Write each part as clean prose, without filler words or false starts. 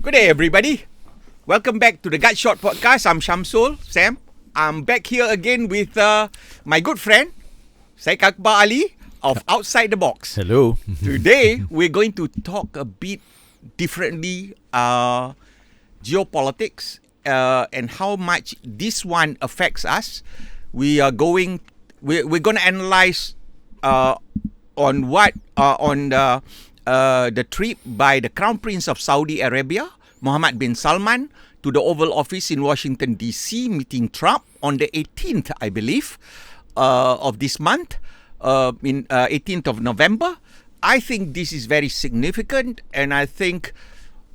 Good day, everybody. Welcome back to the Gut Shot Podcast. I'm Shamsul, Sam. I'm back here again with my good friend, Syed Akbar Ali of Outside the Box. Hello. Today, we're going to talk a bit differently geopolitics and how much this one affects us. We're going to analyze on the trip by the Crown Prince of Saudi Arabia, Mohammed bin Salman, to the Oval Office in Washington, D.C., meeting Trump on the 18th, I believe, of this month, 18th of November. I think this is very significant, and I think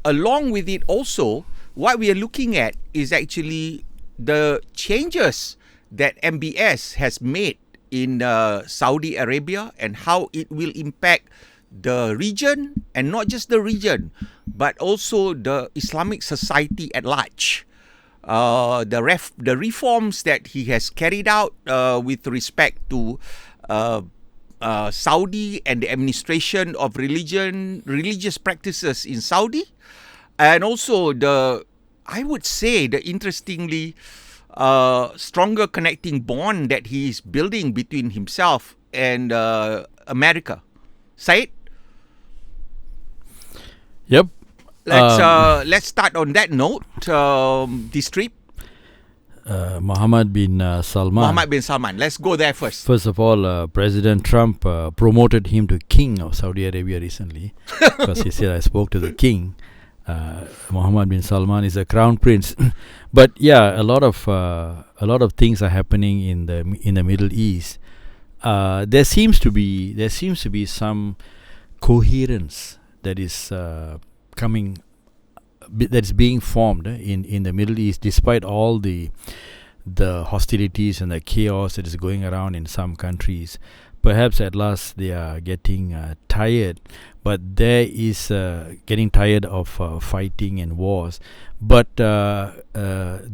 along with it also, what we are looking at is actually the changes that MBS has made in Saudi Arabia and how it will impact the region, and not just the region, but also the Islamic society at large. The reforms that he has carried out with respect to Saudi and the administration of religious practices in Saudi, and also I would say the interestingly stronger connecting bond that he is building between himself and America. Syed? Yep. Let's start on that note. This trip. Mohammed bin Salman. Mohammed bin Salman. Let's go there first. First of all, President Trump promoted him to King of Saudi Arabia recently because he said, I spoke to the King. Mohammed bin Salman is a crown prince. But yeah, a lot of things are happening in the Middle East. There seems to be some coherence that is that's being formed in the Middle East, despite all the hostilities and the chaos that is going around in some countries. Perhaps at last they are getting tired, but there is getting tired of fighting and wars. But there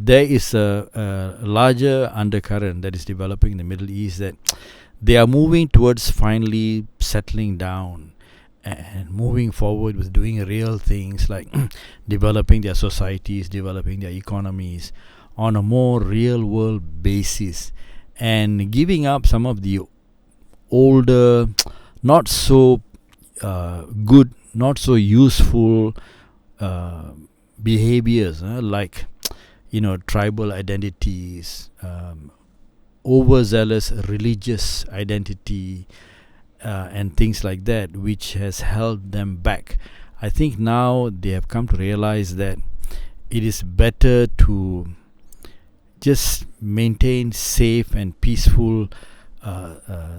is a larger undercurrent that is developing in the Middle East, that they are moving towards finally settling down and moving forward with doing real things like developing their societies, developing their economies on a more real world basis, and giving up some of the older, not so good, not so useful behaviors, like tribal identities, overzealous religious identity, and things like that, which has held them back. I think now they have come to realize that it is better to just maintain safe and peaceful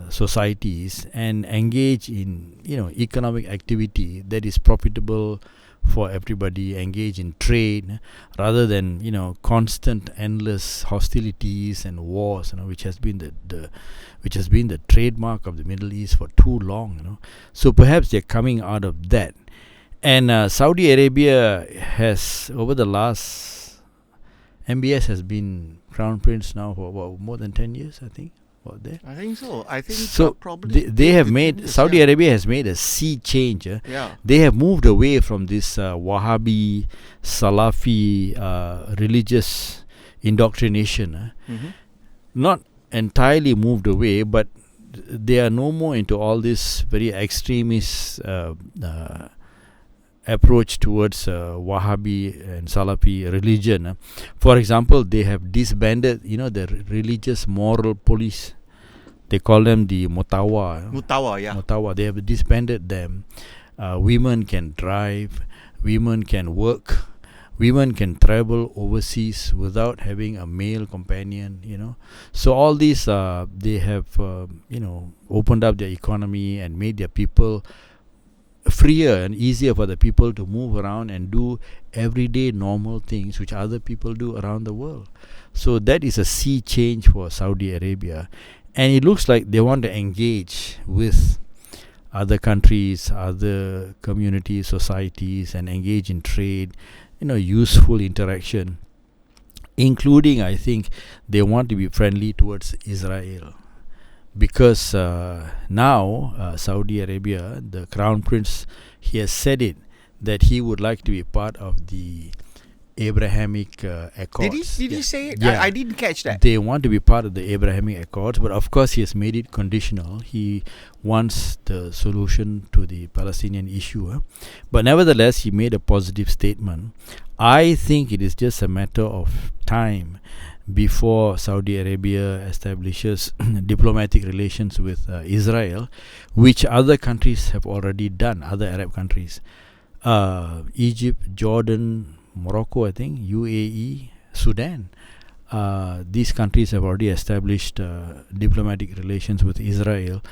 societies and engage in economic activity that is profitable for everybody, engage in trade, rather than constant endless hostilities and wars, which has been the trademark of the Middle East for too long. So perhaps they're coming out of that. And Saudi Arabia has, over the last, MBS has been crown prince now for more than 10 years, I think. I think so. Probably they have made, Saudi Arabia has made a sea change. They have moved away from this Wahhabi, Salafi religious indoctrination. Not entirely moved away, but they are no more into all this very extremist approach towards Wahhabi and Salafi religion. For example, they have disbanded the religious moral police. They call them the Mutawa. Mutawa. They have disbanded them. Women can drive, women can work, women can travel overseas without having a male companion. So all these they have opened up their economy and made their people freer and easier for the people to move around and do everyday normal things which other people do around the world. So that is a sea change for Saudi Arabia, and it looks like they want to engage with other countries, other communities, societies, and engage in trade, useful interaction, including, I think, they want to be friendly towards Israel. Because now Saudi Arabia, the crown prince, he has said it, that he would like to be part of the Abrahamic Accords. Did he say it? Yeah. I didn't catch that. They want to be part of the Abrahamic Accords, but of course he has made it conditional. He wants the solution to the Palestinian issue. But nevertheless, he made a positive statement. I think it is just a matter of time before Saudi Arabia establishes diplomatic relations with Israel, which other countries have already done, other Arab countries. Egypt, Jordan, Morocco, I think, UAE, Sudan. These countries have already established diplomatic relations with Israel.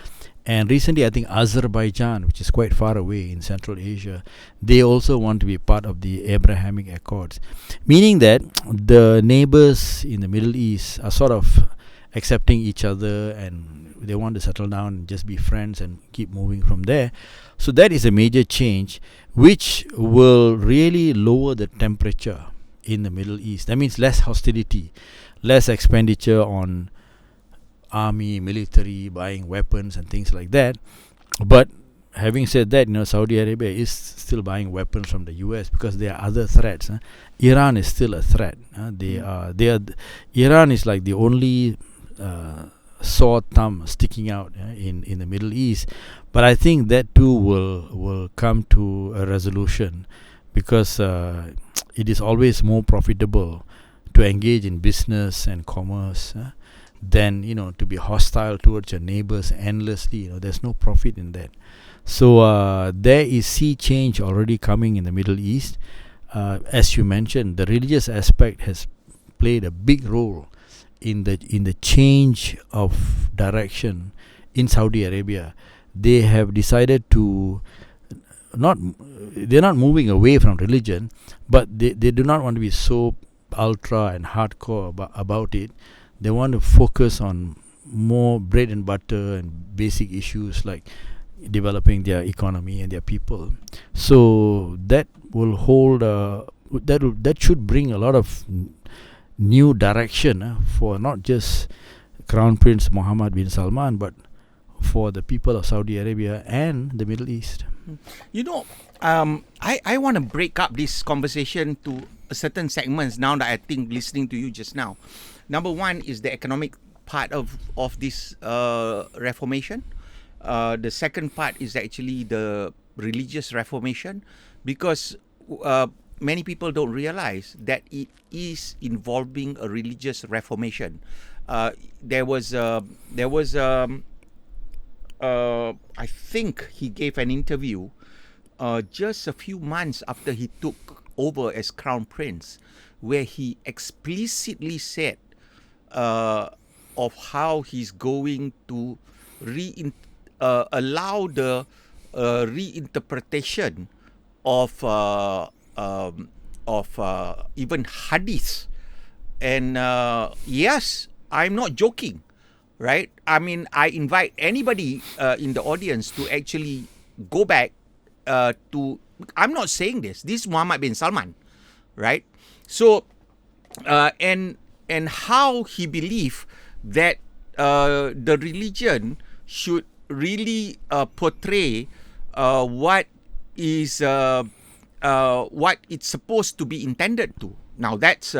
And recently, I think Azerbaijan, which is quite far away in Central Asia, they also want to be part of the Abrahamic Accords. Meaning that the neighbors in the Middle East are sort of accepting each other and they want to settle down and just be friends and keep moving from there. So that is a major change which will really lower the temperature in the Middle East. That means less hostility, less expenditure on army, military, buying weapons and things like that. But having said that, Saudi Arabia is still buying weapons from the US because there are other threats. Iran is still a threat. Iran is like the only sore thumb sticking out in the Middle East. But I think that too will come to a resolution because it is always more profitable to engage in business and commerce than to be hostile towards your neighbors endlessly. There's no profit in that. So there is sea change already coming in the Middle East. As you mentioned, the religious aspect has played a big role in the change of direction in Saudi Arabia. They have decided to they're not moving away from religion, but they do not want to be so ultra and hardcore about it. They want to focus on more bread and butter and basic issues like developing their economy and their people. So that will hold that should bring a lot of new direction for not just Crown Prince Mohammed bin Salman, but for the people of Saudi Arabia and the Middle East. I want to break up this conversation to certain segments now that I think listening to you just now. Number one is the economic part of this reformation. The second part is actually the religious reformation, because many people don't realize that it is involving a religious reformation. There was I think he gave an interview just a few months after he took over as Crown Prince, where he explicitly said of how he's going to allow the reinterpretation of even hadith. And yes, I'm not joking, right? I mean, I invite anybody in the audience to actually go back to, I'm not saying this is Mohammed bin Salman, right? So, and how he believed that the religion should really portray what is what it's supposed to be intended to. Now, that's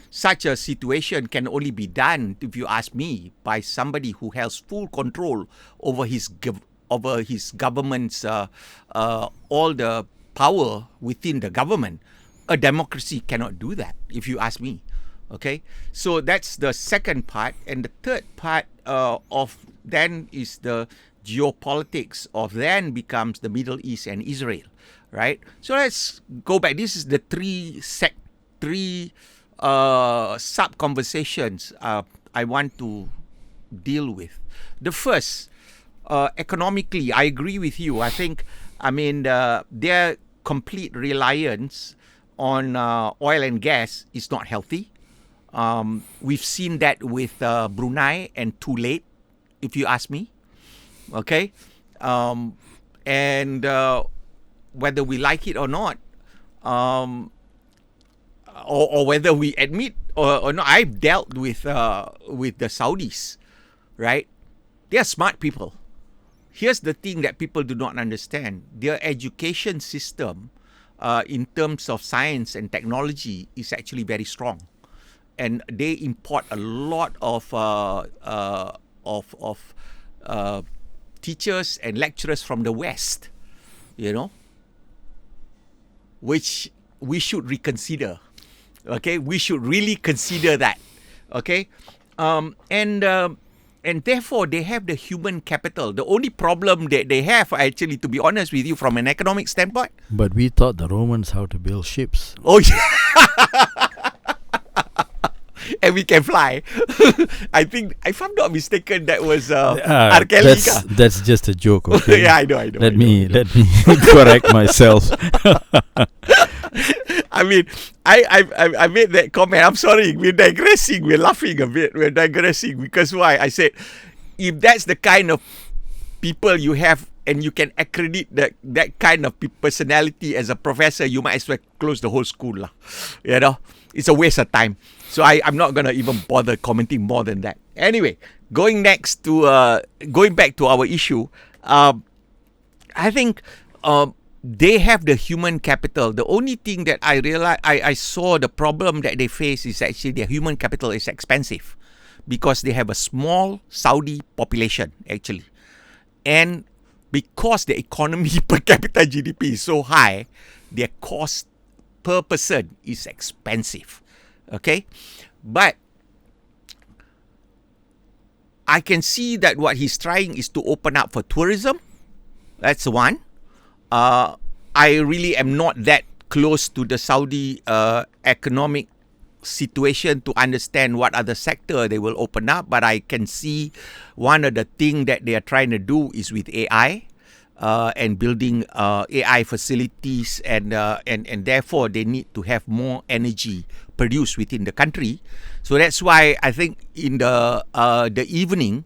such a situation can only be done, if you ask me, by somebody who has full control over his government's all the power within the government. A democracy cannot do that, if you ask me. Okay, so that's the second part, and the third part of then is the geopolitics of then becomes the Middle East and Israel, right? So let's go back. This is the three sub conversations I want to deal with. The first, economically, I agree with you. I think, their complete reliance on oil and gas is not healthy. We've seen that with Brunei and too late, if you ask me. Okay, and whether we like it or not, or whether we admit or not, I've dealt with the Saudis, right? They are smart people. Here's the thing that people do not understand: their education system in terms of science and technology is actually very strong, and they import a lot of teachers and lecturers from the West, which we should reconsider. Okay, we should really consider that. Okay, and therefore they have the human capital. The only problem that they have, actually, to be honest with you, from an economic standpoint. But we taught the Romans how to build ships. Oh yeah. And we can fly. I think, if I'm not mistaken, that was That's just a joke. Okay? Yeah, I know. Let me correct myself. I mean, I made that comment. I'm sorry, we're digressing. We're laughing a bit. We're digressing because why? I said, if that's the kind of people you have and you can accredit that kind of personality as a professor, you might as well close the whole school. It's a waste of time. So I'm not going to even bother commenting more than that. Anyway, going back to our issue, I think they have the human capital. The only thing that I realized, I saw the problem that they face is actually their human capital is expensive because they have a small Saudi population, actually. And because the economy per capita GDP is so high, their cost per person is expensive. Okay? But I can see that what he's trying is to open up for tourism. That's one. I really am not that close to the Saudi economic situation to understand what other sector they will open up, but I can see one of the things that they are trying to do is with AI and building AI facilities, and therefore they need to have more energy produced within the country. So that's why I think in the evening,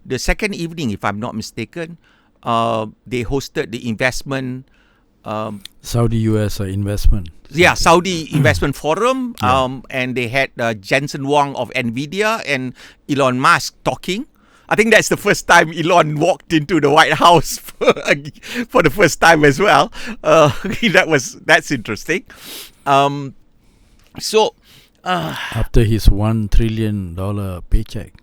the second evening, if I'm not mistaken, they hosted the investment Saudi-US investment. Yeah, Saudi Investment Forum, and they had Jensen Huang of NVIDIA and Elon Musk talking. I think that's the first time Elon walked into the White House for the first time as well. That's interesting. So after his $1 trillion paycheck.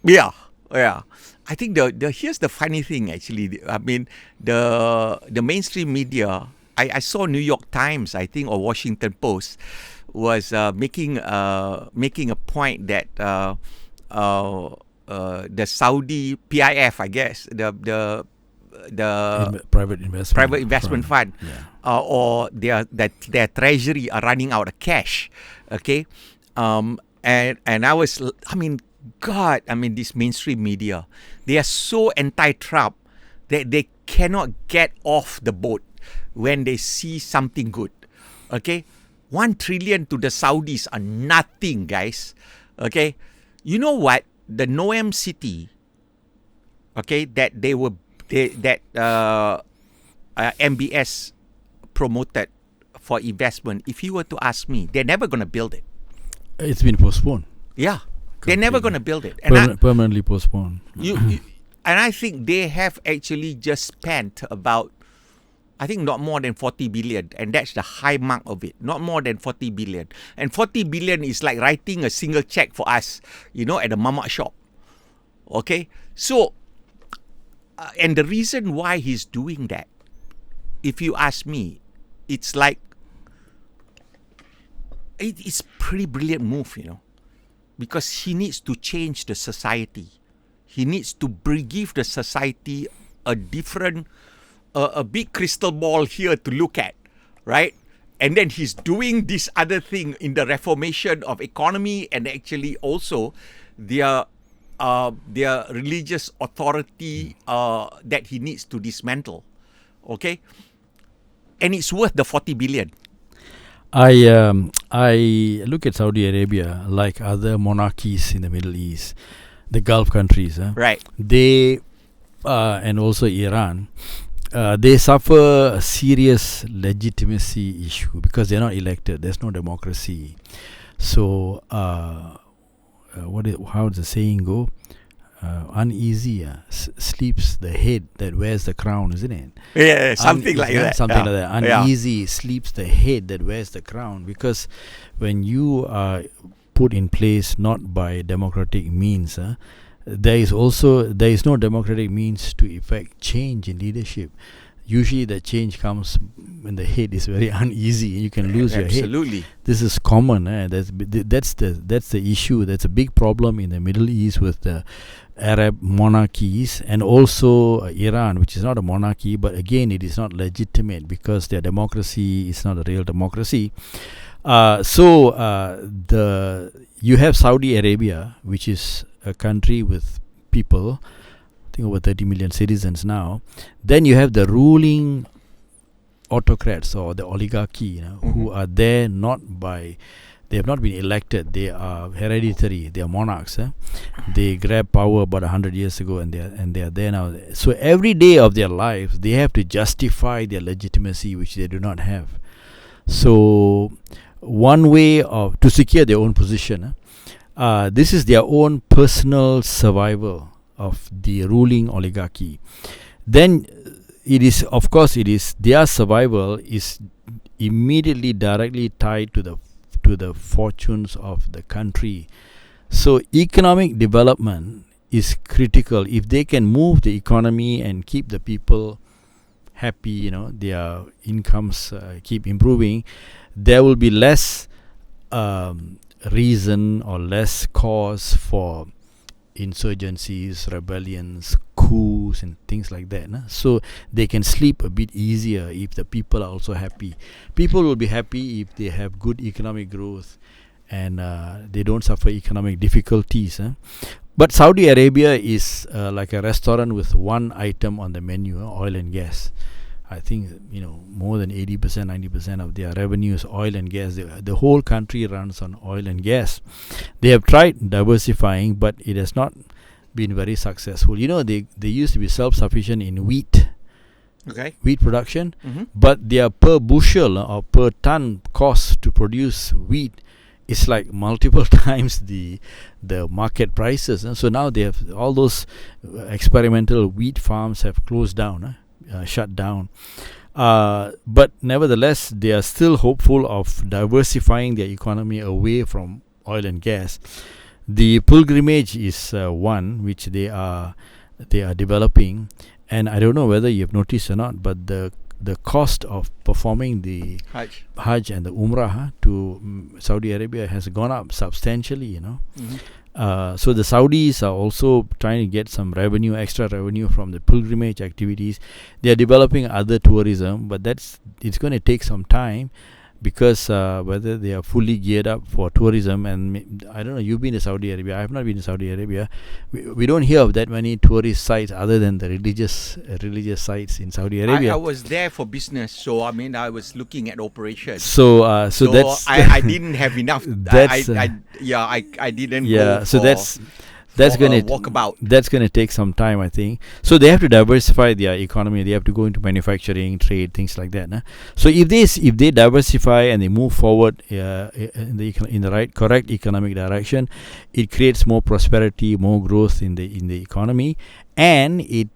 Yeah. I think here's the funny thing, actually. I mean, the mainstream media, I saw New York Times, I think, or Washington Post was making a point that the Saudi PIF, I guess, the private investment fund, or their treasury are running out of cash. Okay, and this mainstream media, they are so anti-Trump that they cannot get off the boat when they see something good. Okay, 1 trillion to the Saudis are nothing, guys. Okay, you know what? The NEOM city, okay, that MBS promoted for investment. If you were to ask me, they're never going to build it. It's been postponed. Yeah. They're never going to build it. Permanently postponed. And I think they have actually just spent about, I think, not more than 40 billion. And that's the high mark of it. Not more than 40 billion. And 40 billion is like writing a single check for us, at a mama shop. Okay? So, and the reason why he's doing that, if you ask me, it's like, it's pretty brilliant move, because he needs to change the society. He needs to give the society a different, a big crystal ball here to look at, right? And then he's doing this other thing in the reformation of economy, and actually also their religious authority that he needs to dismantle. Okay? And it's worth the 40 billion. I look at Saudi Arabia like other monarchies in the Middle East, the Gulf countries. Right. They and also Iran, they suffer a serious legitimacy issue because they're not elected. There's no democracy. So, how does the saying go? uneasy sleeps the head that wears the crown, isn't it? Yeah, something like that. Something Yeah. like that. Uneasy sleeps the head that wears the crown, because when you are put in place not by democratic means, there is no democratic means to effect change in leadership. Usually the change comes when the head is very uneasy. You can lose your head. Absolutely. This is common. That's the issue. That's a big problem in the Middle East with the Arab monarchies, and also Iran, which is not a monarchy, but again it is not legitimate because their democracy is not a real democracy. You have Saudi Arabia, which is a country with people, I think over 30 million citizens now. Then you have the ruling autocrats or the oligarchy, who are there they have not been elected. They are hereditary. They are monarchs. They grabbed power about 100 years ago, and they are there now. So every day of their lives, they have to justify their legitimacy, which they do not have. So one way to secure their own position, this is their own personal survival of the ruling oligarchy. Then it is their survival is immediately directly tied to the fortunes of the country. So economic development is critical. If they can move the economy and keep the people happy, their incomes keep improving, there will be less reason or less cause for insurgencies, rebellions, coups and things like that. So they can sleep a bit easier if the people are also happy. People will be happy if they have good economic growth and they don't suffer economic difficulties. But Saudi Arabia is like a restaurant with one item on the menu, oil and gas. I think more than 80%, 90% of their revenue is oil and gas. The whole country runs on oil and gas. They have tried diversifying, but it has not been very successful. They used to be self-sufficient in wheat production, but their per bushel or per ton cost to produce wheat is like multiple times the market prices. So now they have all those experimental wheat farms have closed down. Shut down, but nevertheless they are still hopeful of diversifying their economy away from oil and gas. The pilgrimage is one which they are developing, and I don't know whether you have noticed or not, but the cost of performing the Hajj and the Umrah to Saudi Arabia has gone up substantially. So the Saudis are also trying to get some extra revenue from the pilgrimage activities. They are developing other tourism, but it's going to take some time, because whether they are fully geared up for tourism, and I don't know, you've been to Saudi Arabia, I have not been to Saudi Arabia. We don't hear of that many tourist sites other than the religious sites in Saudi Arabia. I was there for business, so I was looking at operations. So that's I didn't have enough. I didn't go for that's going to walkabout. That's going to take some time, I think. So they have to diversify their economy. They have to go into manufacturing, trade, things like that. So if they diversify and they move forward in the correct economic direction, it creates more prosperity, more growth in the economy, and it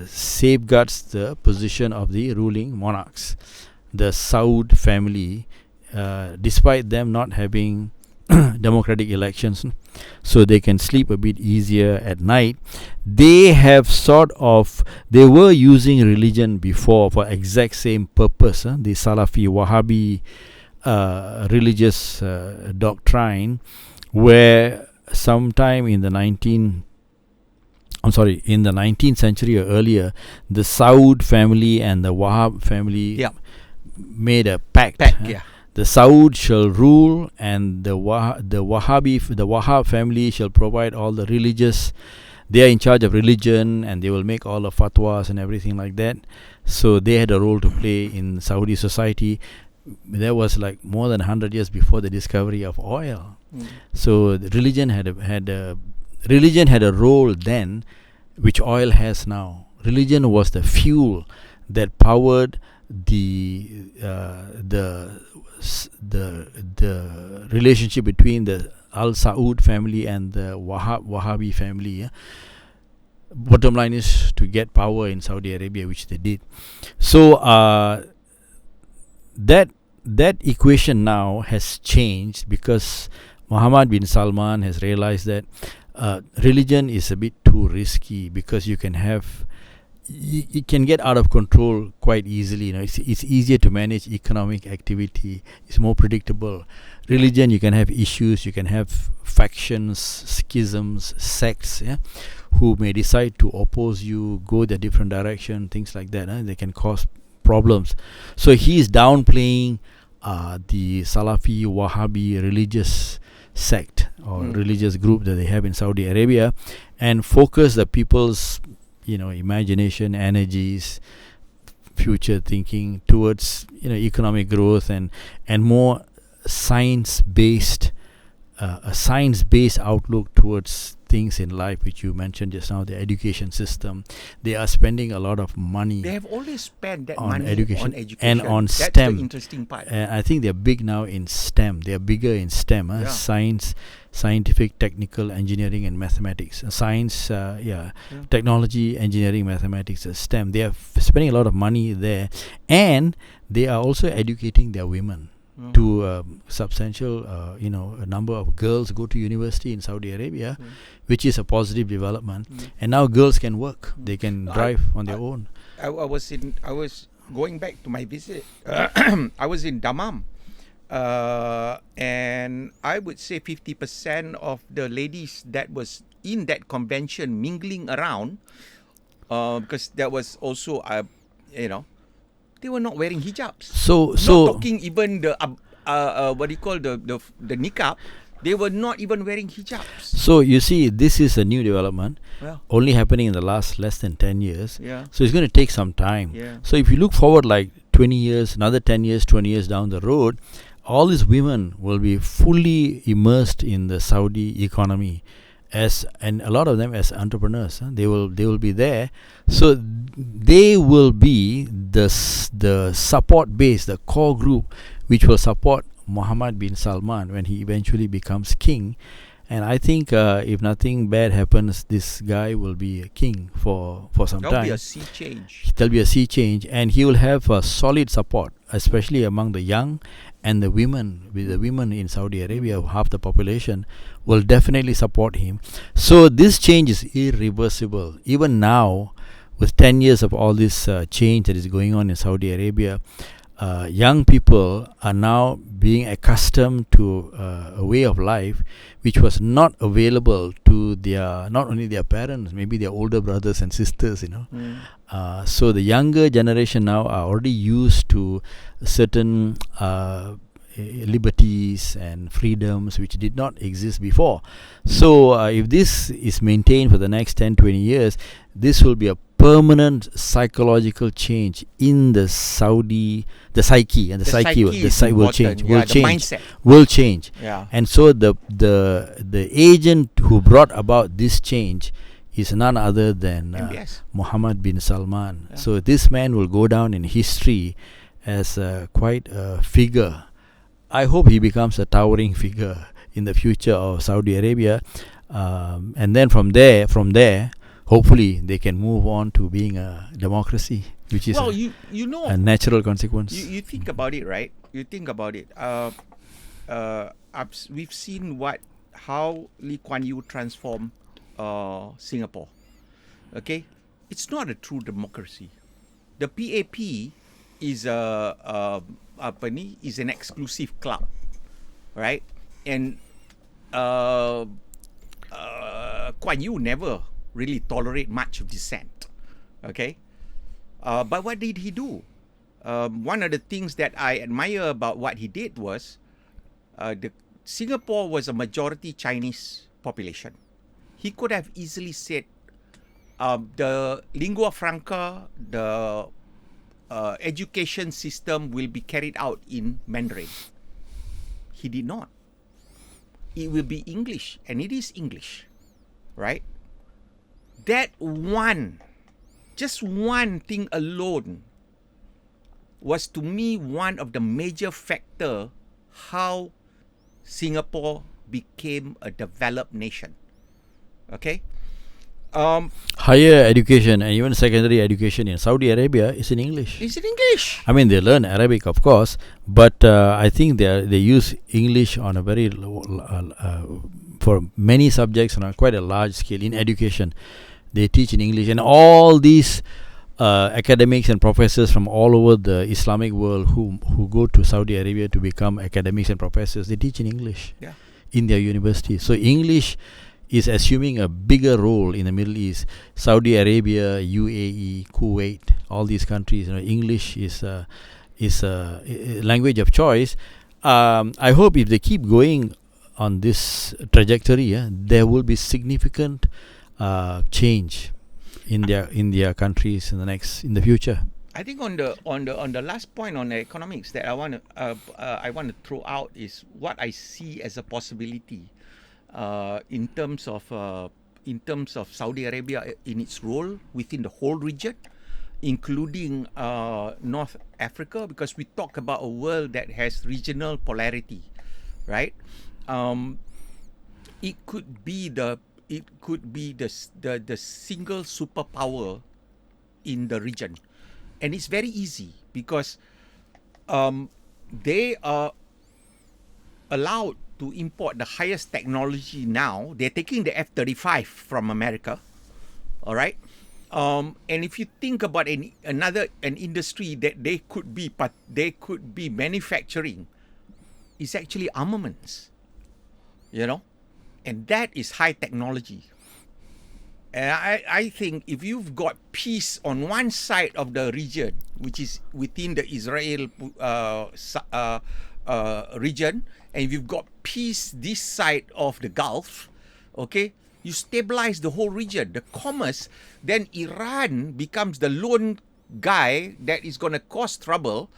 safeguards the position of the ruling monarchs, the Saud family, despite them not having democratic elections, so they can sleep a bit easier at night. They were using religion before for exact same purpose, the Salafi Wahhabi religious doctrine, where sometime in the 19th century or earlier, the Saud family and the Wahhab family made a pact. The Saud shall rule, and the Wahhab family shall provide all the religious. They are in charge of religion, and they will make all the fatwas and everything like that. So they had a role to play in Saudi society. That was like more than 100 years before the discovery of oil. So the religion had a role then, which oil has now. Religion was the fuel that powered the relationship between the Al Saud family and the Wahhabi family. bottom line is to get power in Saudi Arabia, which they did. So that equation now has changed because Mohammed bin Salman has realized that religion is a bit too risky because you can have it can get out of control quite easily. It's easier to manage economic activity. It's more predictable. Religion, you can have issues. You can have factions, schisms, sects, who may decide to oppose you, go their different direction, things like that. They can cause problems. So he is downplaying the Salafi Wahhabi religious sect or religious group that they have in Saudi Arabia, and focus the people's imagination, energies, future thinking towards economic growth and more science-based a science-based outlook towards things in life, which you mentioned just now, the education system. They are spending a lot of money. They have always spent that on money education on education and on That's STEM. the interesting part. And I think they're big now in STEM. They are bigger in STEM, science, scientific, technical, engineering, and mathematics. Science, technology, engineering, mathematics, STEM. They are spending a lot of money there, and they are also educating their women. To substantial, a number of girls go to university in Saudi Arabia, which is a positive development. And now girls can work; they can drive on their own. I was going back to my visit. I was in Dammam, and I would say 50% of the ladies that was in that convention mingling around, because there was also they were not wearing hijabs. So not talking even the what do you call the niqab. They were not even wearing hijabs. So you see, this is a new development, only happening in the last less than 10 years. So it's going to take some time. So if you look forward like 20 years, another 10 years, 20 years down the road, all these women will be fully immersed in the Saudi economy, and a lot of them as entrepreneurs. They will be there. So they will be the support base, the core group, which will support Mohammed bin Salman when he eventually becomes king. And I think if nothing bad happens, this guy will be a king for some time. There'll be a sea change. There'll be a sea change, and he will have a solid support, especially among the young and the women. With the women in Saudi Arabia, half the population, will definitely support him. So this change is irreversible. Even now, with 10 years of all this change that is going on in Saudi Arabia, young people are now being accustomed to a way of life which was not available to not only their parents, maybe their older brothers and sisters. So the younger generation now are already used to certain liberties and freedoms which did not exist before. So if this is maintained for the next 10-20 years, this will be a permanent psychological change in the psyche, and the psyche will change. Mindset will change. Yeah. And so the agent who brought about this change is none other than Mohammed bin Salman. So this man will go down in history as quite a figure. I hope he becomes a towering figure in the future of Saudi Arabia, and then from there, hopefully they can move on to being a democracy, which is a natural consequence. You think about it, right? You think about it. We've seen how Lee Kuan Yew transformed Singapore. Okay, it's not a true democracy. The PAP is is an exclusive club, right? And Kuan Yew never really tolerate much of dissent. Okay, but what did he do? One of the things that I admire about what he did was, Singapore was a majority Chinese population. He could have easily said, the lingua franca, the education system will be carried out in Mandarin. He did not. It will be English, and it is English, right? That just one thing alone was to me one of the major factor how Singapore became a developed nation. Okay? Higher education and even secondary education in Saudi Arabia is in English. It's in English. I mean, they learn Arabic, of course, but I think they use English on a very for many subjects on a quite a large scale in education. They teach in English, and all these academics and professors from all over the Islamic world who go to Saudi Arabia to become academics and professors, they teach in English in their university. So English is assuming a bigger role in the Middle East. Saudi Arabia, UAE, Kuwait, all these countries, English is a language of choice. I hope if they keep going on this trajectory, there will be significant change in their countries in the future. I think on the last point on the economics that I want to throw out is what I see as a possibility in terms of Saudi Arabia in its role within the whole region, including North Africa, because we talk about a world that has regional polarity, right? It could be the single superpower in the region, and it's very easy because they are allowed to import the highest technology now. They're taking the F-35 from America, all right? And if you think about an industry that they could be manufacturing, is actually armaments, and that is high technology. And I think if you've got peace on one side of the region, which is within the Israel region, and if you've got peace this side of the Gulf, okay, you stabilize the whole region, the commerce, then Iran becomes the lone guy that is going to cause trouble,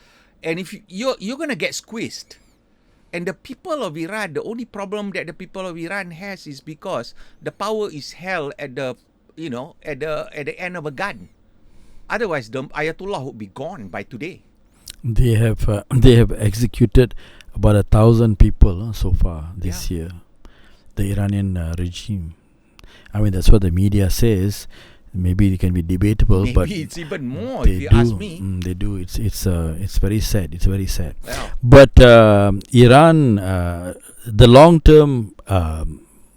and if you're going to get squeezed. And the people of Iran, the only problem that the people of Iran has is because the power is held at the end of a gun. Otherwise, the Ayatollah would be gone by today. They have executed about 1,000 people so far this year. The Iranian regime. I mean, that's what the media says. Maybe it can be debatable, maybe but it's even more if you ask me. They do. It's very sad. It's very sad. Yeah. But Iran, the long-term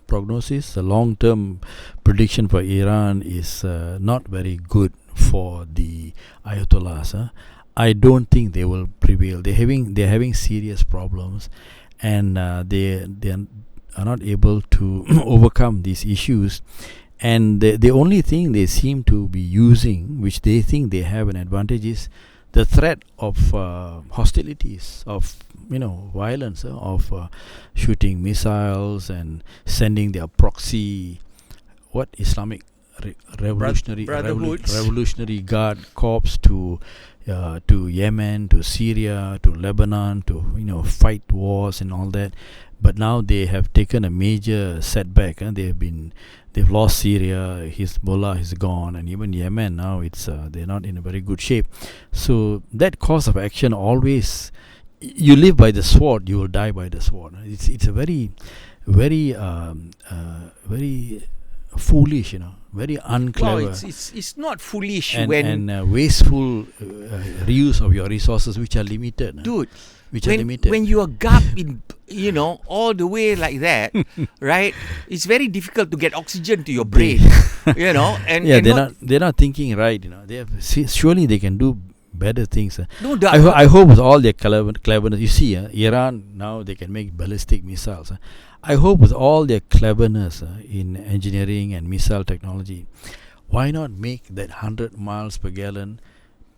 prognosis, the long-term prediction for Iran is not very good for the Ayatollahs. I don't think they will prevail. They're having serious problems, and they are not able to overcome these issues. And the only thing they seem to be using, which they think they have an advantage, is the threat of hostilities, of violence, of shooting missiles and sending their proxy, Islamic Revolutionary Guard corps to Yemen, to Syria, to Lebanon, to fight wars and all that. But now they have taken a major setback. They've lost Syria, Hezbollah is gone, and even Yemen now they're not in a very good shape. So that course of action always, you live by the sword, you will die by the sword. It's a very, very, very foolish, very unclever. Well, it's not foolish and when wasteful reuse of your resources, which are limited. Dude, limited. When you are gap in, all the way like that, right? It's very difficult to get oxygen to your brain, And they're not thinking right. Surely they can do better things. No, I hope with all their cleverness. You see, Iran now they can make ballistic missiles. I hope with all their cleverness in engineering and missile technology, why not make that 100 miles per gallon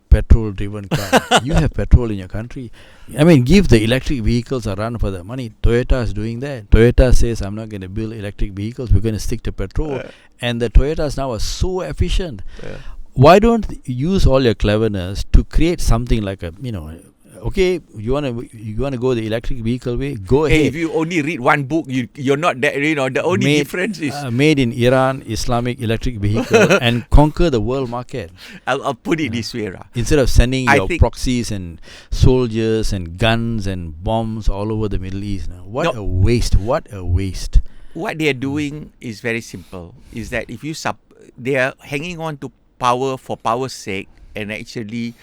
petrol-driven car? You have petrol in your country. I mean, give the electric vehicles a run for the money. Toyota is doing that. Toyota says, I'm not going to build electric vehicles. We're going to stick to petrol. And the Toyotas now are so efficient. Why don't you use all your cleverness to create something like okay, you wanna go the electric vehicle way? Go ahead. If you only read one book, you're not that. The only difference is made in Iran, Islamic electric vehicle, and conquer the world market. I'll put it this way, instead of sending your proxies and soldiers and guns and bombs all over the Middle East. What a waste! What a waste! What they are doing is very simple. Is that if you they are hanging on to power for power's sake and actually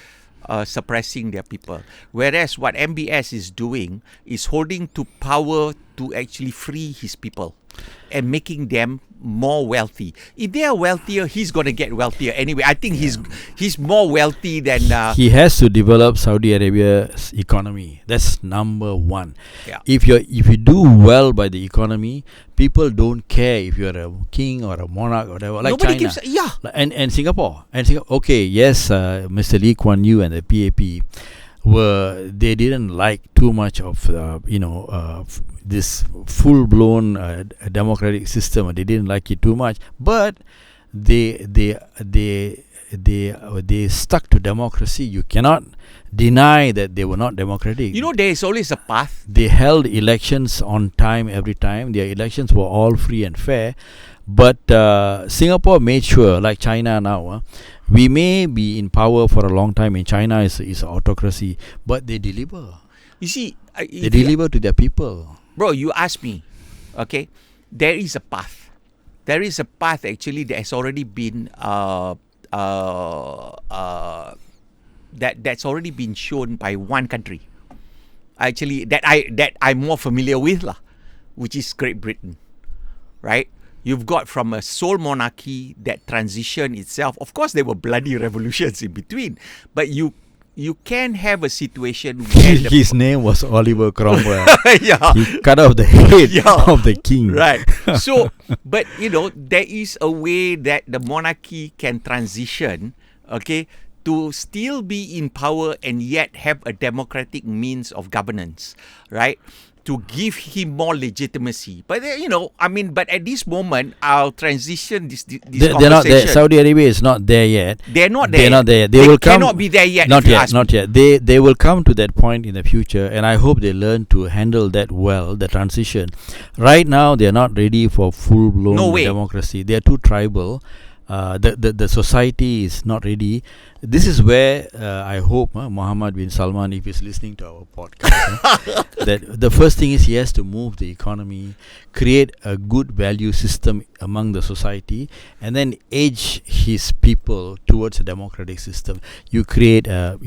suppressing their people. Whereas what MBS is doing is holding to power to actually free his people and making them more wealthy. If they are wealthier, he's going to get wealthier anyway. I think he's more wealthy than... he has to develop Saudi Arabia's economy. That's number one. Yeah. If you do well by the economy, people don't care if you're a king or a monarch or whatever. Like Nobody China. gives... Yeah. And Singapore. Okay, yes, Mr. Lee Kuan Yew and the PAP they didn't like too much of this full-blown democratic system. They didn't like it too much, but they stuck to democracy. You cannot deny that they were not democratic. There is always a path. They held elections on time every time. Their elections were all free and fair. But Singapore made sure, like China now, we may be in power for a long time. In China is autocracy, but they deliver. You see, they deliver to their people. Bro, you ask me, okay? There is a path. There is a path actually that has already been that's already been shown by one country. Actually, that I'm more familiar with lah, which is Great Britain, right? You've got from a sole monarchy that transition itself. Of course, there were bloody revolutions in between, but you can have a situation where his name was Oliver Cromwell. Yeah, he cut off the head of the king. Right. So, but there is a way that the monarchy can transition, okay, to still be in power and yet have a democratic means of governance, right? To give him more legitimacy. But but at this moment, our transition, this they're conversation, not there. Saudi Arabia is not there yet. They're not there. They're not there. They will cannot be there yet. Not yet. They will come to that point in the future, and I hope they learn to handle that well, the transition. Right now, they're not ready for full-blown democracy. They're too tribal. The society is not ready. This is where I hope Mohammed bin Salman, if he's listening to our podcast, that the first thing is he has to move the economy, create a good value system among the society, and then edge his people towards a democratic system. You create a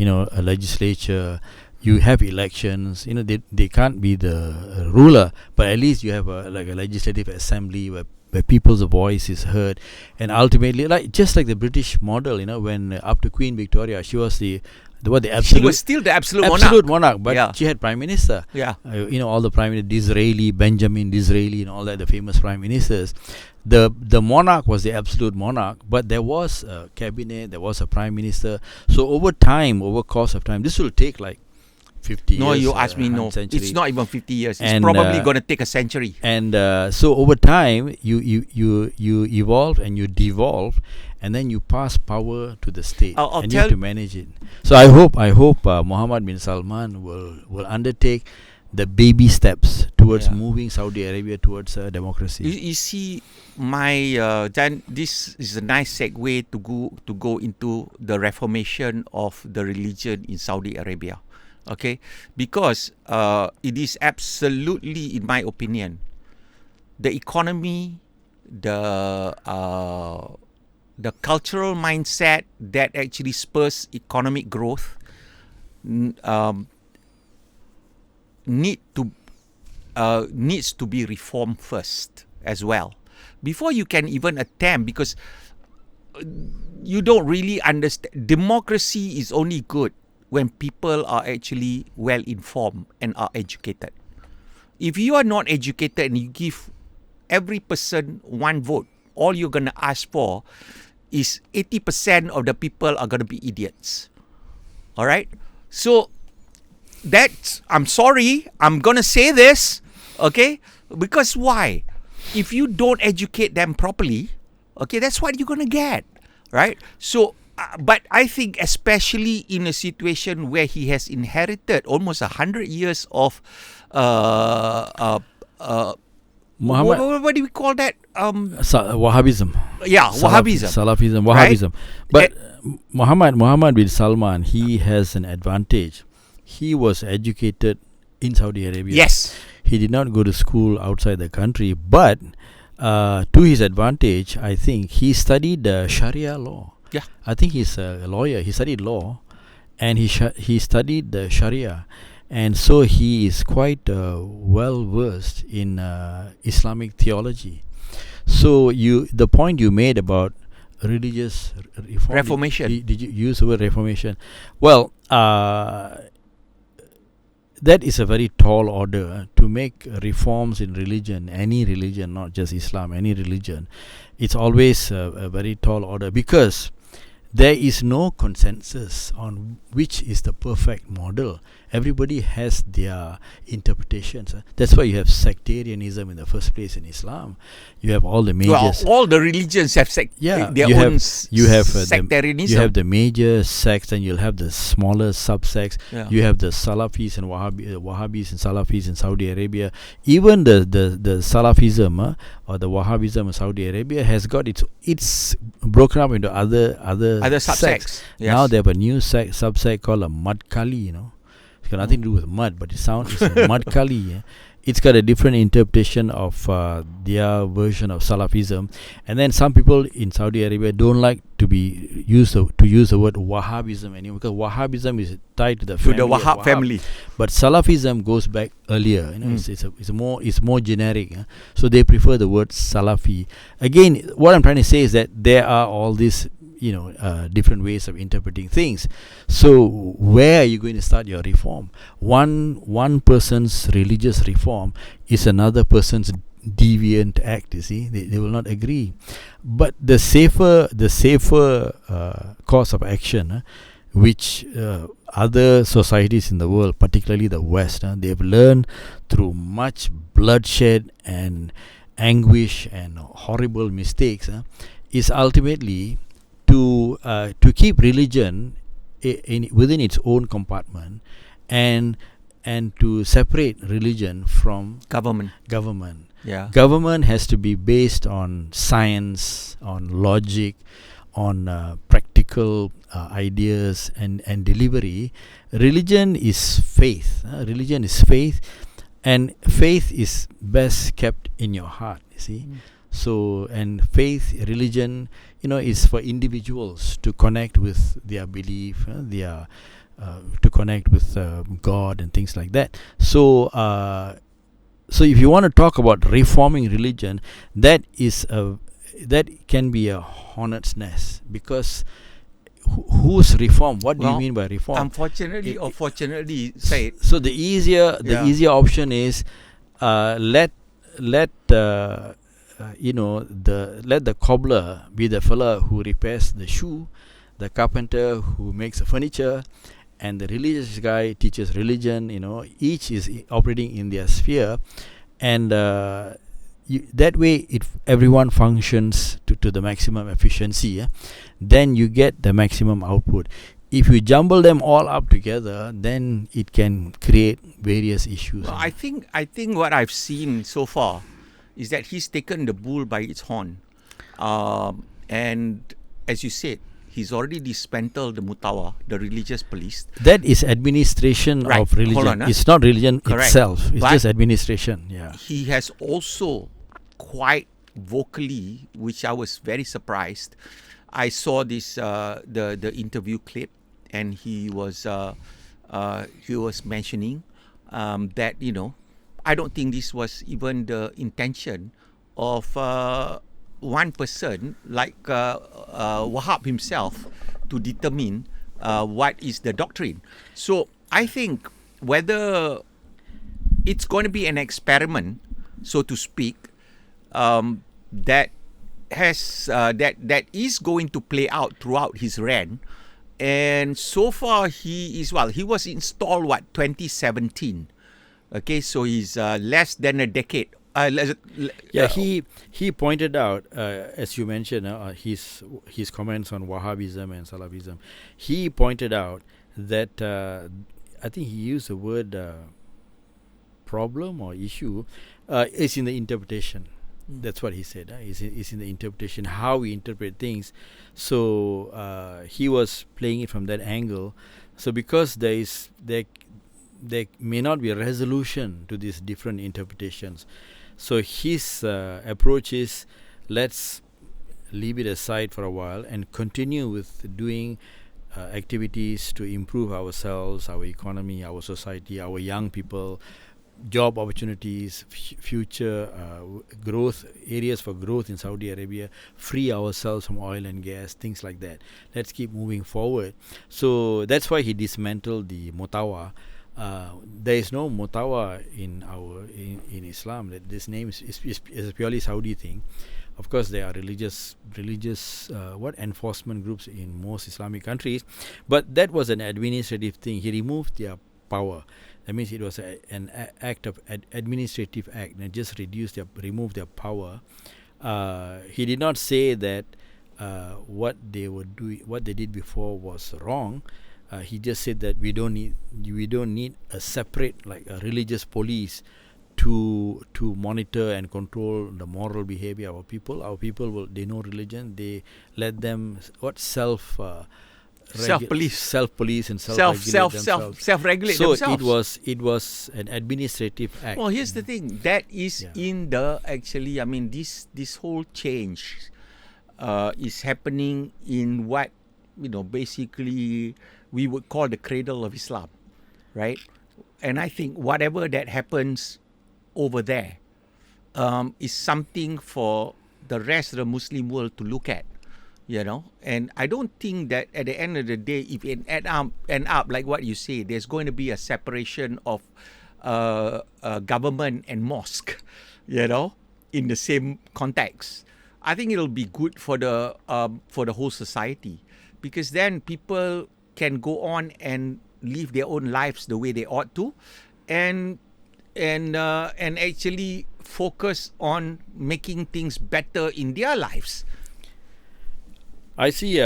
legislature. You have elections. They can't be the ruler, but at least you have a legislative assembly where people's voice is heard, and ultimately, just like the British model, when up to Queen Victoria, she was the absolute. She was still the absolute monarch, but she had prime minister. Yeah, all the prime ministers, Disraeli, Benjamin Disraeli, and all that, the famous prime ministers. The monarch was the absolute monarch, but there was a cabinet, there was a prime minister. So over course of time, this will take 50 years. No, you ask me, no. Century. It's not even 50 years. It's probably going to take a century. And so over time, you evolve and you devolve, and then you pass power to the state, and you have to manage it. So I hope Mohammed bin Salman will undertake the baby steps towards moving Saudi Arabia towards democracy. You see, Dan, this is a nice segue to go into the reformation of the religion in Saudi Arabia. Okay, because it is absolutely, in my opinion, the economy, the cultural mindset that actually spurs economic growth needs to be reformed first as well, before you can even attempt, because you don't really understand. Democracy is only good when people are actually well informed and are educated. If you are not educated and you give every person one vote, all you're going to ask for is 80% of the people are going to be idiots. All right? So I'm sorry, I'm going to say this, okay? Because why? If you don't educate them properly, okay, that's what you're going to get, right? So, but I think especially in a situation where he has inherited almost 100 years of Muhammad, what do we call that? Wahhabism. Yeah, Wahhabism. Salafism, Wahhabism. Right? But Mohammed bin Salman, he has an advantage. He was educated in Saudi Arabia. Yes. He did not go to school outside the country, but to his advantage, I think he studied Sharia law. Yeah. I think he's a lawyer. He studied law, and he studied the Sharia, and so he is quite well versed in Islamic theology. So the point you made about religious Reformation. Did you use the word reformation? Well, that is a very tall order to make reforms in religion, any religion, not just Islam, any religion. It's always a very tall order, because there is no consensus on which is the perfect model. Everybody has their interpretations. That's why you have sectarianism in the first place in Islam. You have all the major... Well, all the religions have their own sectarianism. You have the major sects, and you'll have the smaller subsects. Yeah. You have the Salafis and Wahhabis and Salafis in Saudi Arabia. Even the Salafism or the Wahhabism in Saudi Arabia has got it's broken up into other subsects. Yes. Now they have a new subsect called a Mudkali, It's got nothing to do with mud, but it's a Mudkali. Yeah? It's got a different interpretation of their version of Salafism, and then some people in Saudi Arabia don't like to use the word Wahhabism anymore, because Wahhabism is tied to the Wahhab family. But Salafism goes back earlier. It's more generic. So they prefer the word Salafi. Again, what I'm trying to say is that there are all these different ways of interpreting things. So where are you going to start your reform? One person's religious reform is another person's deviant act. You see, they will not agree. But the safer course of action, which other societies in the world, particularly the West, they've learned through much bloodshed and anguish and horrible mistakes, is ultimately to keep religion within its own compartment, and to separate religion from government. Yeah. Government has to be based on science, on logic, on practical ideas and delivery. Religion is faith. And faith is best kept in your heart. You see. So, and faith, religion, is for individuals to connect with their belief, to connect with God and things like that. So, so if you want to talk about reforming religion, that can be a hornet's nest, because whose reform? What do you mean by reform? Unfortunately or fortunately, Syed. So the easier option is let the cobbler be the fella who repairs the shoe, the carpenter who makes the furniture, and the religious guy teaches religion. Each is operating in their sphere, and that way, if everyone functions to the maximum efficiency, then you get the maximum output. If you jumble them all up together, then it can create various issues. Well, I think what I've seen so far is that he's taken the bull by its horn, and as you said, he's already dismantled the Mutawa, the religious police. That is administration of religion. Hold on, it's not religion itself. It's but just administration. Yeah. He has also quite vocally, which I was very surprised. I saw this the interview clip, and he was mentioning that I don't think this was even the intention of one person like Wahhab himself to determine what is the doctrine. So I think whether it's going to be an experiment, so to speak, that is going to play out throughout his reign. And so far he was installed 2017. Okay, so he's less than a decade. He pointed out, as you mentioned, his comments on Wahhabism and Salafism. He pointed out that I think he used the word problem or issue. It's in the interpretation. That's what he said. It's in the interpretation, how we interpret things. So he was playing it from that angle. So because there there may not be a resolution to these different interpretations. So his approach is, let's leave it aside for a while and continue with doing activities to improve ourselves, our economy, our society, our young people, job opportunities, future growth, areas for growth in Saudi Arabia, free ourselves from oil and gas, things like that. Let's keep moving forward. So that's why he dismantled the Mutawa. There is no Mutawa in Islam. This name is a purely Saudi thing. Of course, there are religious enforcement groups in most Islamic countries, but that was an administrative thing. He removed their power. That means it was an act of administrative act, and just removed their power. He did not say that what they did before was wrong. He just said that we don't need a separate, like a religious police to monitor and control the moral behavior of our people. Our people they know religion. They let them self-police and self-regulate so themselves. it was an administrative act. Well, here's the thing. That is in the actually. I mean, this whole change is happening in what basically we would call the cradle of Islam, right? And I think whatever that happens over there is something for the rest of the Muslim world to look at. And I don't think that at the end of the day, if it end up like what you say, there's going to be a separation of government and mosque, in the same context. I think it'll be good for the whole society, because then people can go on and live their own lives the way they ought to, and actually focus on making things better in their lives. I see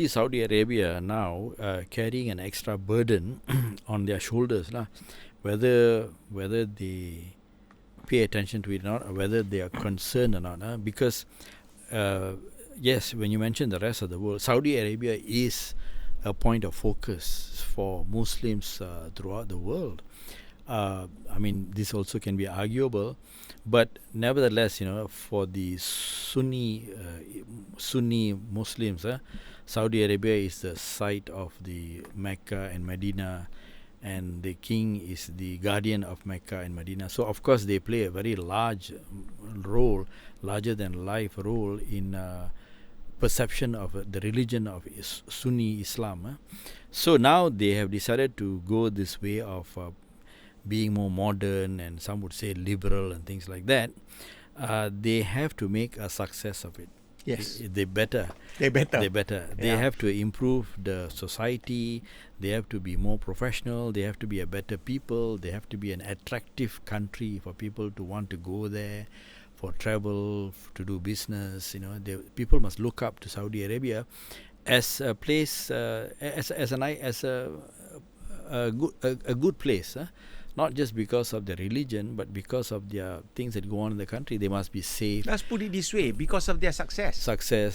Saudi Arabia now carrying an extra burden on their shoulders, whether they pay attention to it or not, or whether they are concerned or not. Because yes, when you mention the rest of the world, Saudi Arabia is a point of focus for Muslims throughout the world. I mean, this also can be arguable, but nevertheless, for the Sunni Muslims, Saudi Arabia is the site of the Mecca and Medina, and the king is the guardian of Mecca and Medina. So, of course, they play a very large role, larger than life role in perception of the religion of Sunni Islam. So now they have decided to go this way of being more modern, and some would say liberal and things like that. They have to make a success of it. Yes. They better. They have to improve the society. They have to be more professional. They have to be a better people. They have to be an attractive country for people to want to go there, for travel, to do business. People must look up to Saudi Arabia as a place, as a good place. Not just because of their religion, but because of their things that go on in the country. They must be safe. Let's put it this way: because of their success.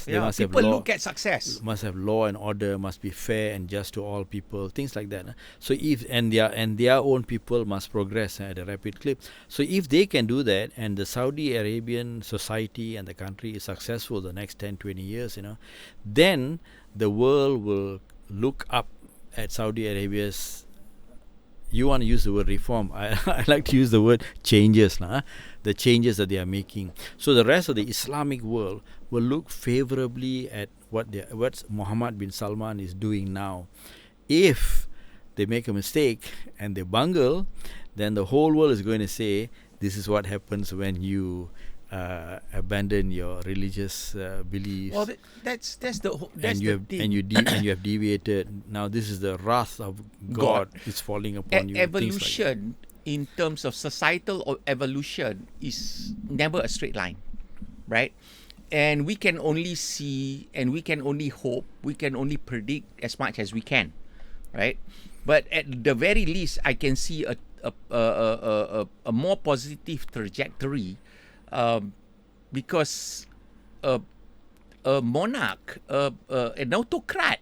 They must people have law, look at success. Must have law and order. Must be fair and just to all people. Things like that. So their own people must progress at a rapid clip. So if they can do that, and the Saudi Arabian society and the country is successful the next 10, 20 years, then the world will look up at Saudi Arabia's. You want to use the word reform. I like to use the word changes. The changes that they are making. So the rest of the Islamic world will look favorably at what Mohammed bin Salman is doing now. If they make a mistake and they bungle, then the whole world is going to say, this is what happens when you abandon your religious beliefs. Well, that's the thing. And you have deviated. Now this is the wrath of God is falling upon you. Evolution, in terms of societal evolution, is never a straight line, right? And we can only see, and we can only hope, we can only predict as much as we can, right? But at the very least, I can see a more positive trajectory. Because a monarch, an autocrat,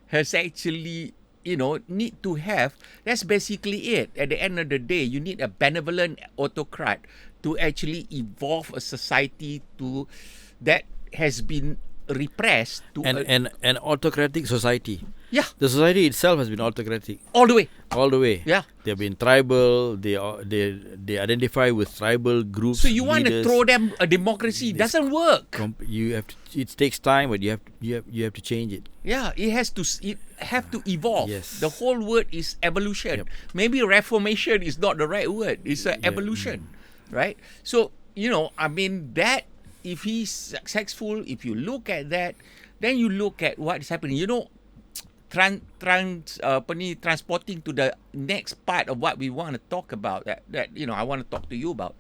has actually need to have, that's basically it. At the end of the day, you need a benevolent autocrat to actually evolve a society to that has been repressed to an autocratic society. Yeah. The society itself has been autocratic all the way. all the way. Yeah. They've been tribal. They identify with tribal groups. So you want to leaders. throw them a democracy? It doesn't work. You have to. It takes time, but you have to change it. Yeah, it have to evolve. Yes. The whole word is evolution. Yep. Maybe reformation is not the right word. It's evolution, right? So that if he's successful, if you look at that, then you look at what is happening. Transporting to the next part of what we want to talk about that I want to talk to you about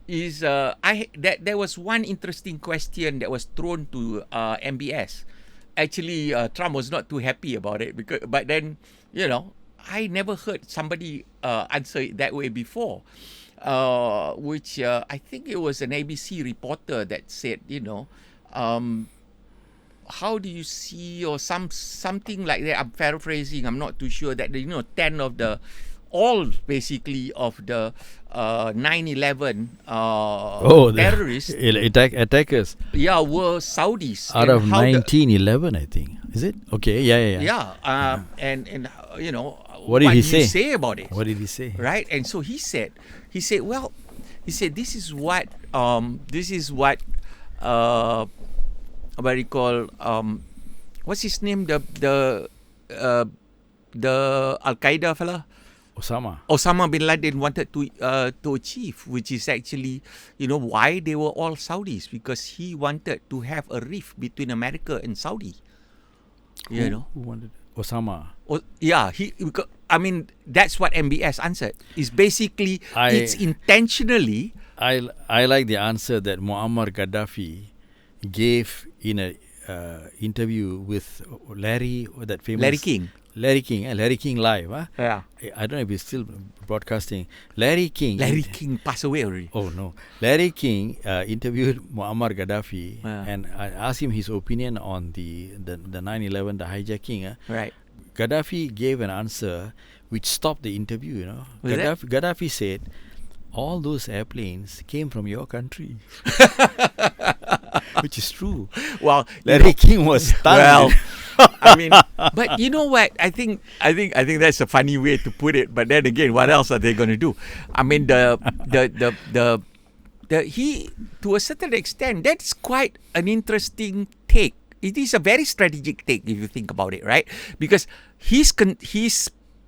is there was one interesting question that was thrown to MBS. Actually, Trump was not too happy about it but then I never heard somebody answer it that way before. Which I think it was an ABC reporter that said, how do you see, or something like that. I'm paraphrasing. I'm not too sure that 10 of the basically of the 9/11 terrorists, attackers. Yeah, were Saudis. Out of 1911, I think. Is it? Okay. Yeah. Yeah. And what did he do you say? say about it? What did he say? Right, and so he said, this is what what do you call what's his name, the Al Qaeda fella, Osama bin Laden wanted to achieve, which is actually why they were all Saudis, because he wanted to have a rift between America and Saudi. Who wanted Osama? That's what MBS answered. It's basically it's intentionally. I like the answer that Muammar Gaddafi gave in a interview with Larry King live. Huh? Yeah. I don't know if he's still broadcasting. Larry King passed away already. Oh no. Larry King interviewed Muammar Gaddafi and I asked him his opinion on the 9/11, the hijacking. Right. Gaddafi gave an answer which stopped the interview. Gaddafi said, all those airplanes came from your country. Which is true. Well, Larry King was stunned. Well, but you know what? I think that's a funny way to put it. But then again, what else are they going to do? He, to a certain extent, that's quite an interesting take. It is a very strategic take if you think about it, right? Because his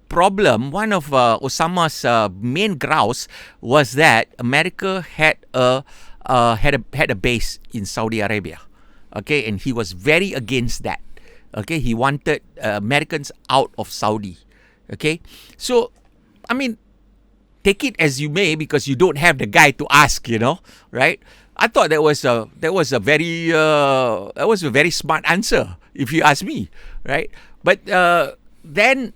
problem, one of Osama's main grouse, was that America had a base in Saudi Arabia, okay, and he was very against that. Okay, he wanted Americans out of Saudi. Okay, so take it as you may, because you don't have the guy to ask, right? I thought that was a very smart answer, if you ask me, right? But then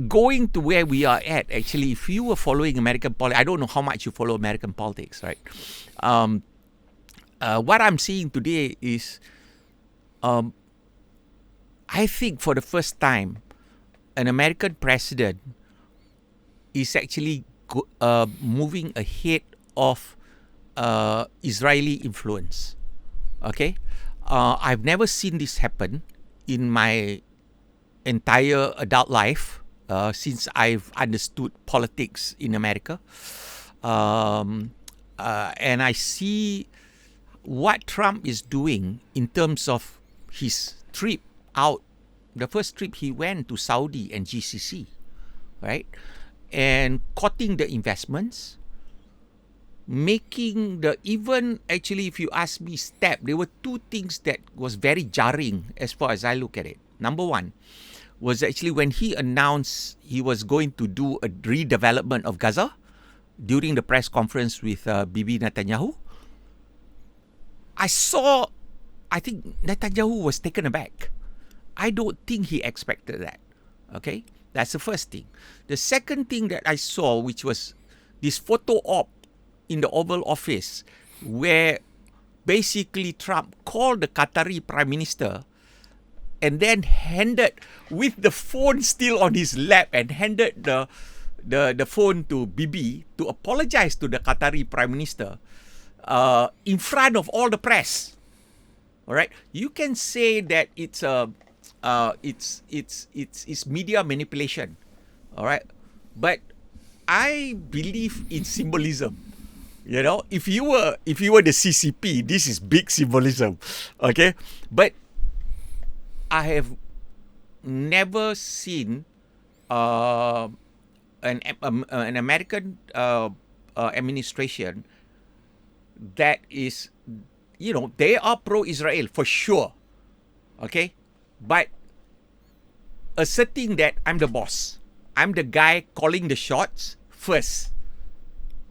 going to where we are at, actually, if you were following American politics, I don't know how much you follow American politics, right? What I'm seeing today is, I think for the first time, an American president is actually moving ahead of Israeli influence. Okay? I've never seen this happen in my entire adult life since I've understood politics in America. And I see what Trump is doing in terms of his trip out. The first trip he went to Saudi and GCC, right? And cutting the investments, making actually, if you ask me, there were two things that was very jarring as far as I look at it. Number one was actually when he announced he was going to do a redevelopment of Gaza during the press conference with Bibi Netanyahu. I think Netanyahu was taken aback. I don't think he expected that. Okay? That's the first thing. The second thing that I saw, which was this photo op in the Oval Office, where basically Trump called the Qatari Prime Minister and then handed, with the phone still on his lap, and handed the phone to Bibi to apologize to the Qatari Prime Minister in front of all the press. All right, you can say that it's media manipulation. All right, but I believe in symbolism. You know, if you were the CCP, this is big symbolism. Okay, but I have never seen an American administration that is, you know, they are pro-Israel for sure, okay, but asserting that I'm the boss, I'm the guy calling the shots first.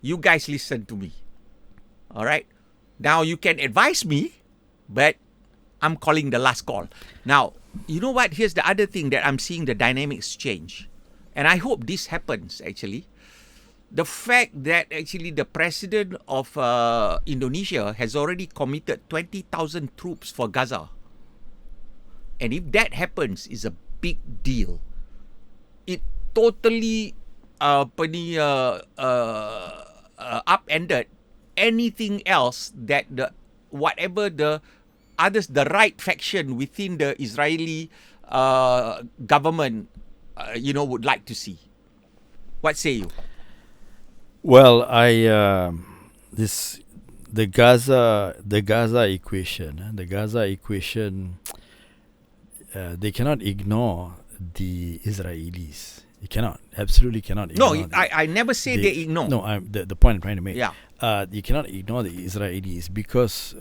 You guys listen to me, all right? Now you can advise me, but I'm calling the last call. Now, you know what? Here's the other thing that I'm seeing the dynamics change. And I hope this happens, actually. The fact that actually the president of Indonesia has already committed 20,000 troops for Gaza. And if that happens, is a big deal. It totally upended anything else that the right faction within the Israeli government, would like to see. What say you? Well, the Gaza equation, they cannot ignore the Israelis. You absolutely cannot ignore. No, I never say they ignore. No, the point I'm trying to make. Yeah. You cannot ignore the Israelis because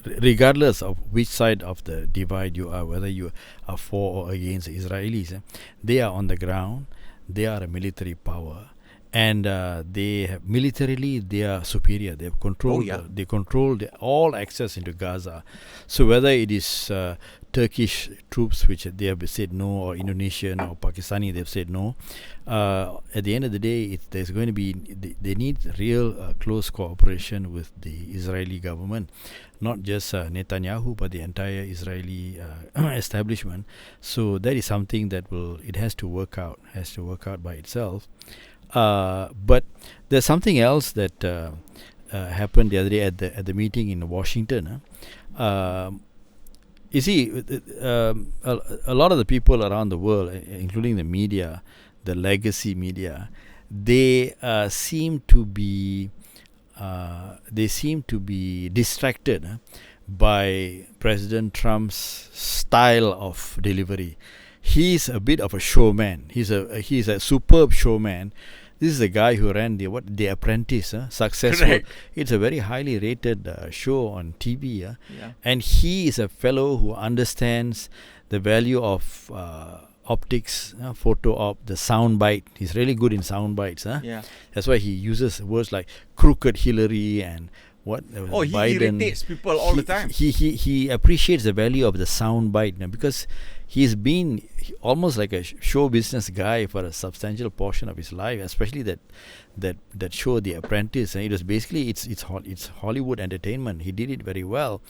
regardless of which side of the divide you are, whether you are for or against the Israelis, they are on the ground, they are a military power, and militarily they are superior. They have control. They control all access into Gaza. So whether it is Turkish troops, which they have said no, or Indonesian or Pakistani, they've said no. At the end of the day, there's going to be they need real close cooperation with the Israeli government, not just Netanyahu, but the entire Israeli establishment. So that is something that it has to work out by itself. But there's something else that happened the other day at the meeting in Washington. You see, a lot of the people around the world, including the media, the legacy media, they seem to be distracted by President Trump's style of delivery. He's a bit of a showman. He's a superb showman. This is a guy who ran The Apprentice, successful. Correct. It's a very highly rated show on TV, Yeah. And he is a fellow who understands the value of optics, photo op, the sound bite. He's really good in sound bites. Yeah. That's why he uses words like crooked Hillary and what He Biden. irritates people all the time. He appreciates the value of the sound bite because he's been almost like a show business guy for a substantial portion of his life, especially that show The Apprentice, and it was basically it's Hollywood entertainment. He did it very well,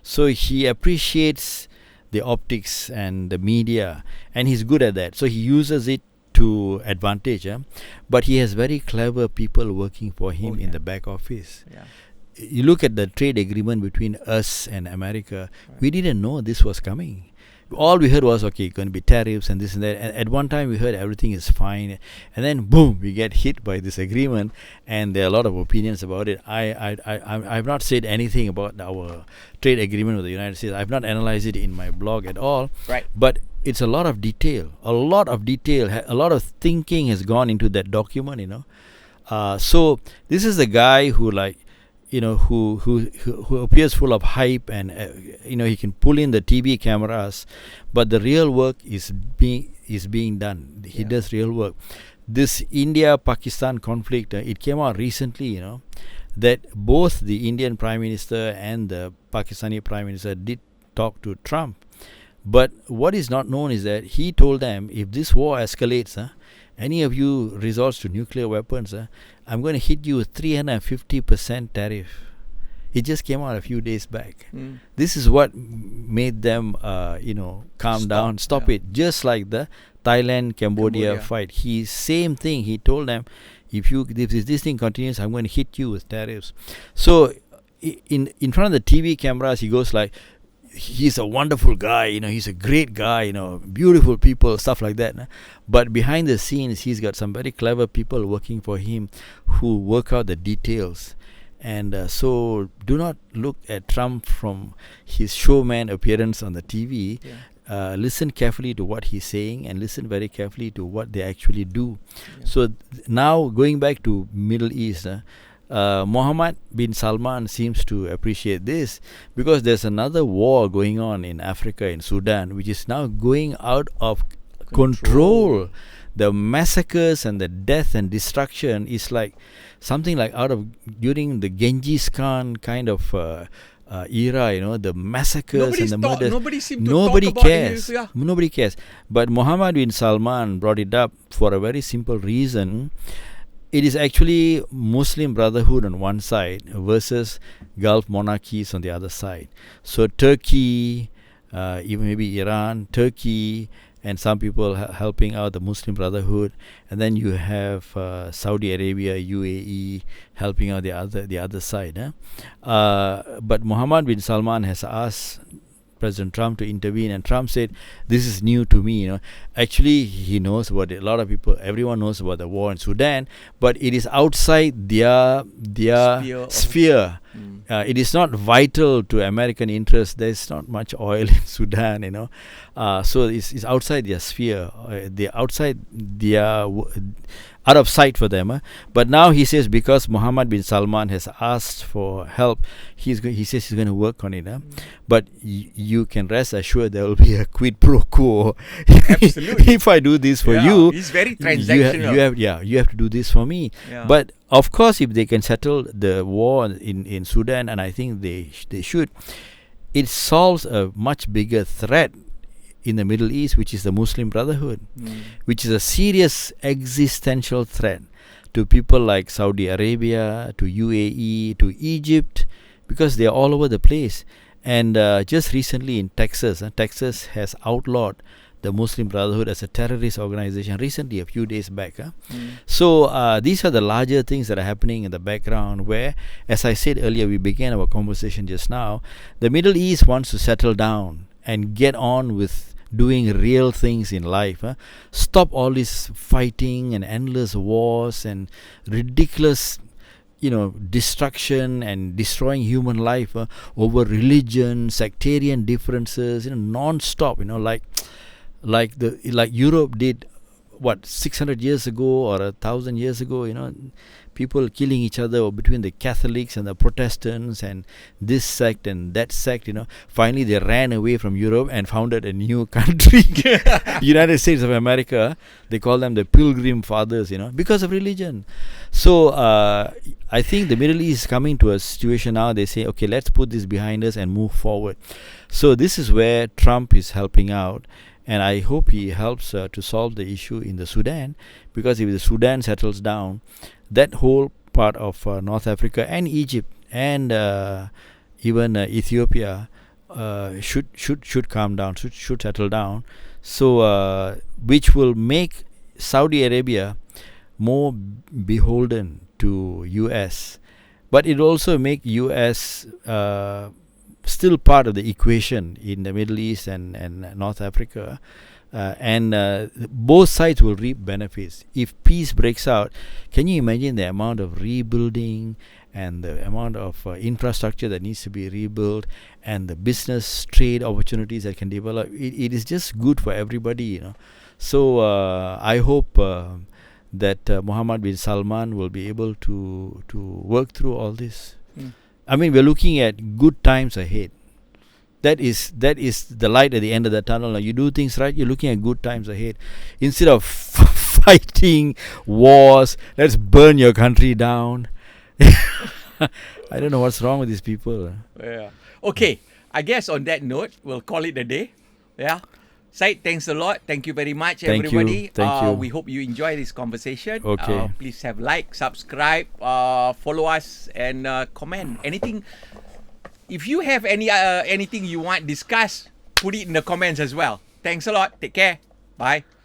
so he appreciates the optics and the media, and he's good at that. So he uses it to advantage, but he has very clever people working for him in the back office. Yeah. You look at the trade agreement between us and America. Right. We didn't know this was coming. All we heard was, okay, going to be tariffs and this and that. And at one time we heard everything is fine, and then boom, we get hit by this agreement, and there are a lot of opinions about it. I've not said anything about our trade agreement with the United States. I've not analyzed it in my blog at all. Right. But it's a lot of detail. A lot of thinking has gone into that document. So this is a guy who who appears full of hype, and he can pull in the TV cameras, but the real work is being done. He does real work. This India-Pakistan conflict, it came out recently, that both the Indian Prime Minister and the Pakistani Prime Minister did talk to Trump. But what is not known is that he told them, if this war escalates, any of you resorts to nuclear weapons, I'm going to hit you with 350% tariff. It just came out a few days back. This is what made them, calm down, stop it. Just like the Thailand-Cambodia fight. Same thing. He told them, if this thing continues, I'm going to hit you with tariffs. So in front of the TV cameras, he goes like, he's a wonderful guy, he's a great guy, beautiful people, stuff like that. But behind the scenes, he's got some very clever people working for him who work out the details. And so do not look at Trump from his showman appearance on the TV. Listen carefully to what he's saying and listen very carefully to what they actually do. So now going back to Middle East, Mohammed bin Salman seems to appreciate this, because there's another war going on in Africa, in Sudan, which is now going out of control. The massacres and the death and destruction is like something like during the Genghis Khan kind of era, the massacres and the murders. Nobody cares. Nobody cares. But Mohammed bin Salman brought it up for a very simple reason. It is actually Muslim Brotherhood on one side versus Gulf monarchies on the other side. So Turkey, even maybe Iran, Turkey, and some people helping out the Muslim Brotherhood, and then you have Saudi Arabia, UAE helping out the other side. But Mohammed bin Salman has asked President Trump to intervene, and Trump said, this is new to me. Actually, he knows about it. A lot of people, everyone knows about the war in Sudan, but it is outside their sphere. It is not vital to American interests. There's not much oil in Sudan, so it's outside their sphere. They're outside their out of sight for them. But now he says, because Mohammed bin Salman has asked for help, he says he's going to work on it. But you can rest assured there will be a quid pro quo. Absolutely. If I do this for you, he's very transactional. You have to do this for me. But of course, if they can settle the war in Sudan, and I think they should, it solves a much bigger threat in the Middle East, which is the Muslim Brotherhood, which is a serious existential threat to people like Saudi Arabia, to UAE, to Egypt, because they are all over the place. And just recently in Texas has outlawed the Muslim Brotherhood as a terrorist organization recently, a few days back. So these are the larger things that are happening in the background where, as I said earlier, we began our conversation just now, the Middle East wants to settle down and get on with doing real things in life. Stop all this fighting and endless wars and ridiculous destruction and destroying human life over religion, sectarian differences, non-stop, like Europe did 600 years ago or 1,000 years ago, people killing each other between the Catholics and the Protestants and this sect and that sect. Finally they ran away from Europe and founded a new country, United States of America. They call them the Pilgrim Fathers, because of religion. So I think the Middle East is coming to a situation now. They say, okay, let's put this behind us and move forward. So this is where Trump is helping out. And I hope he helps to solve the issue in the Sudan, because if the Sudan settles down, that whole part of North Africa and Egypt and even Ethiopia should calm down, should settle down. So which will make Saudi Arabia more beholden to US, but it also make US still part of the equation in the Middle East and North Africa, and both sides will reap benefits. If peace breaks out, can you imagine the amount of rebuilding and the amount of infrastructure that needs to be rebuilt and the business trade opportunities that can develop? It is just good for everybody, So I hope that Mohammed bin Salman will be able to work through all this. I mean, we're looking at good times ahead. That is the light at the end of the tunnel. Now, you do things right, you're looking at good times ahead. Instead of fighting wars, let's burn your country down. I don't know what's wrong with these people. Yeah. Okay, I guess on that note, we'll call it a day. Yeah. Syed, thanks a lot. Thank you very much, Thank you. everybody. Thank you. We hope you enjoy this conversation. Okay. Please have like, subscribe, follow us, and comment. Anything. If you have anything you want discussed, put it in the comments as well. Thanks a lot. Take care. Bye.